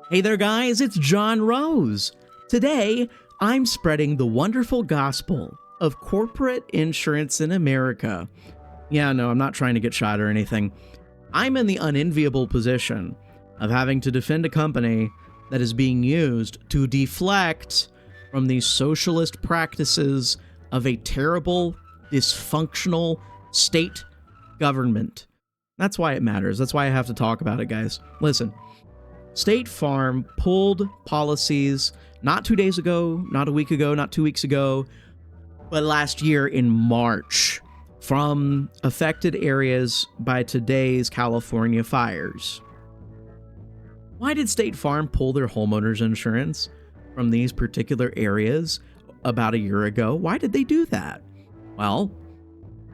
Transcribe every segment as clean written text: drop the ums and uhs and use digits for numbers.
Hey there, guys, it's John Rose. Today, I'm spreading the wonderful gospel of corporate insurance in America. Yeah, no, I'm not trying to get shot or anything. I'm in the unenviable position of having to defend a company that is being used to deflect from the socialist practices of a terrible, dysfunctional state government. That's why it matters. That's why I have to talk about it, guys. Listen. State Farm pulled policies not 2 days ago, not a week ago, not 2 weeks ago, but last year in March from affected areas by today's California fires. Why did State Farm pull their homeowners insurance from these particular areas about a year ago? Why did they do that? Well,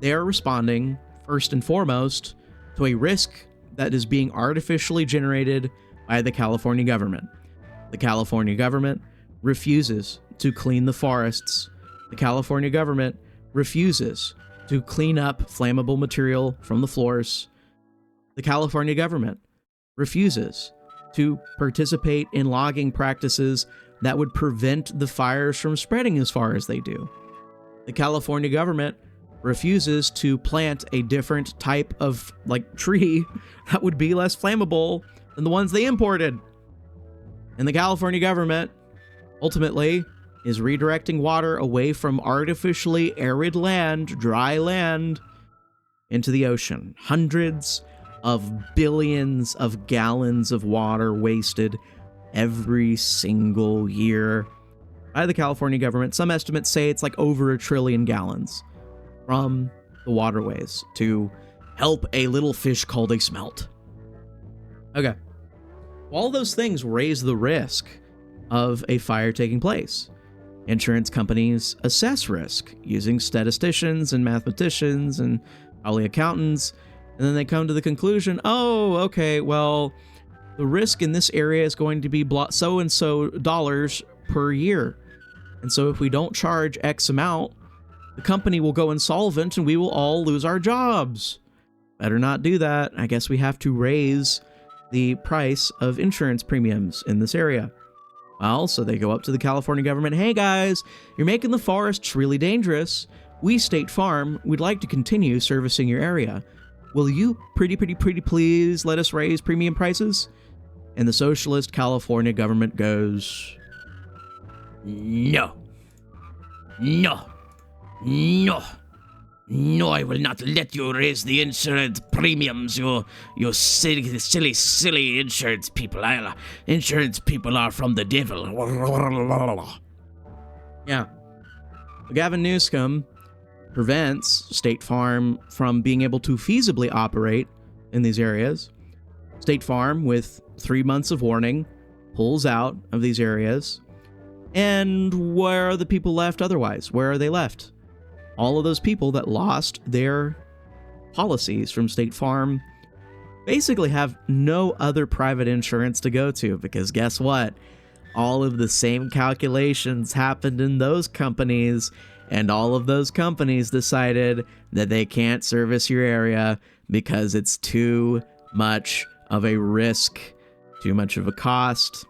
they are responding first and foremost to a risk that is being artificially generated by the California government. The California government refuses to clean the forests. The California government refuses to clean up flammable material from the floors. The California government refuses to participate in logging practices that would prevent the fires from spreading as far as they do. The California government refuses to plant a different type of tree that would be less flammable than the ones they imported. And the California government ultimately is redirecting water away from artificially arid land, dry land, into the ocean. Hundreds of billions of gallons of water wasted every single year by the California government. Some estimates say it's like over 1 trillion gallons from the waterways to help a little fish called a smelt. Okay. All those things raise the risk of a fire taking place. Insurance companies assess risk using statisticians and mathematicians and probably accountants, and then they come to the conclusion, oh, okay, well, the risk in this area is going to be so-and-so dollars per year. And so if we don't charge X amount, the company will go insolvent and we will all lose our jobs. Better not do that. I guess we have to raise the price of insurance premiums in this area. Well, so they go up to the California government. Hey guys, you're making the forests really dangerous. We, State Farm, would like to continue servicing your area. Will you pretty please let us raise premium prices? And the socialist California government goes, no, I will not let you raise the insurance premiums, you silly insurance people. Insurance people are from the devil. Yeah. Gavin Newsom prevents State Farm from being able to feasibly operate in these areas. State Farm, with 3 months of warning, pulls out of these areas. And where are the people left otherwise? Where are they left? All of those people that lost their policies from State Farm basically have no other private insurance to go to, because guess what? All of the same calculations happened in those companies, and all of those companies decided that they can't service your area because it's too much of a risk, too much of a cost.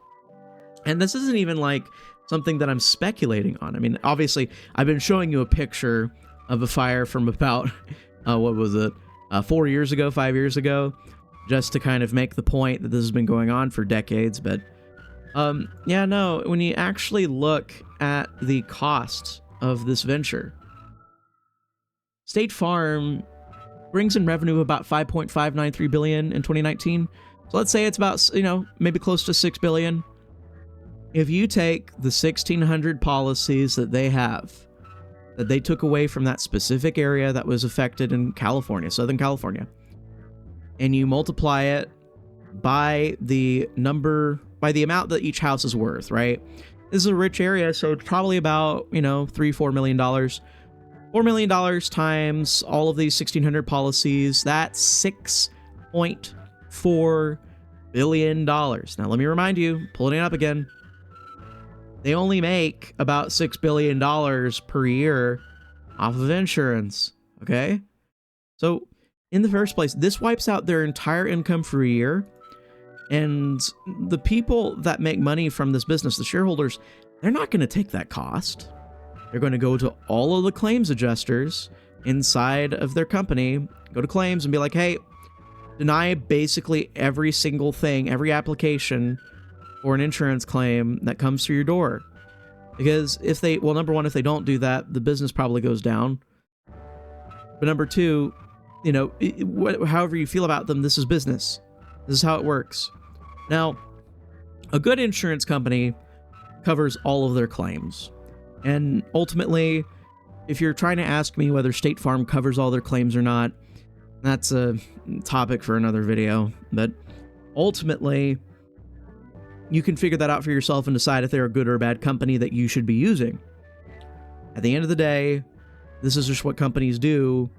And this isn't even like something that I'm speculating on. I mean, obviously, I've been showing you a picture of a fire from about, 4 years ago, 5 years ago, just to kind of make the point that this has been going on for decades. But, yeah, no, when you actually look at the cost of this venture, State Farm brings in revenue of about $5.593 billion in 2019. So let's say it's about, maybe close to $6 billion. If you take the 1,600 policies that they have, that they took away from that specific area that was affected in California, Southern California, and you multiply it by the amount that each house is worth, right? This is a rich area, so it's probably about, $3-4 million. $4 million times all of these 1,600 policies, that's $6.4 billion. Now, let me remind you, pulling it up again, they only make about $6 billion per year off of insurance, okay? So, in the first place, this wipes out their entire income for a year, And the people that make money from this business, the shareholders, they're not going to take that cost. They're going to go to all of the claims adjusters inside of their company, go to claims and be like, hey, deny basically every single thing, every application for an insurance claim that comes through your door. Because if they, well, number one, if they don't do that, the business probably goes down. But number two, you know, however you feel about them, this is business. This is how it works. Now, a good insurance company covers all of their claims. And ultimately, if you're trying to ask me whether State Farm covers all their claims or not, that's a topic for another video. But ultimately, you can figure that out for yourself and decide if they're a good or a bad company that you should be using. At the end of the day, this is just what companies do,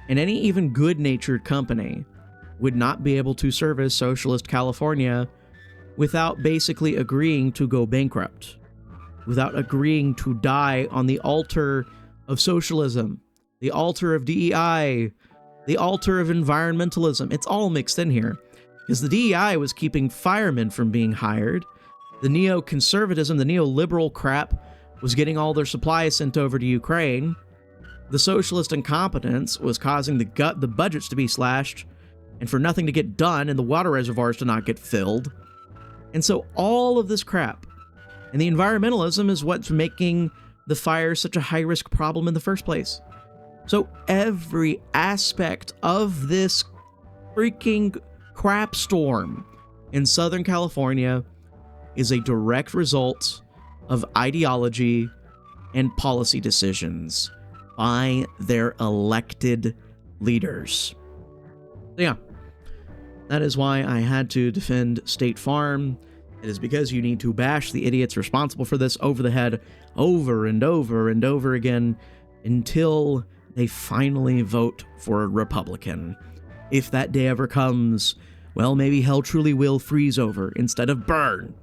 and any even good-natured company would not be able to service socialist California without basically agreeing to go bankrupt, without agreeing to die on the altar of socialism, the altar of DEI, the altar of environmentalism. It's all mixed in here, because the DEI was keeping firemen from being hired. The neoconservatism, the neoliberal crap, was getting all their supplies sent over to Ukraine. The socialist incompetence was causing the budgets to be slashed and for nothing to get done and the water reservoirs to not get filled. And so all of this crap, and the environmentalism is what's making the fire such a high-risk problem in the first place. So every aspect of this freaking crap storm in Southern California is a direct result of ideology and policy decisions by their elected leaders. So yeah, that is why I had to defend State Farm. It is because you need to bash the idiots responsible for this over the head over and over and over again until they finally vote for a Republican. If that day ever comes, well, maybe hell truly will freeze over instead of burn.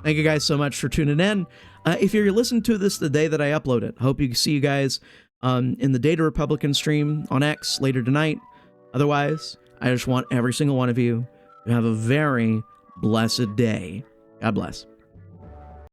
Thank you guys so much for tuning in. If you're listening to this the day that I upload it, hope you see you guys in the Data Republican stream on X later tonight. Otherwise, I just want every single one of you to have a very blessed day. God bless.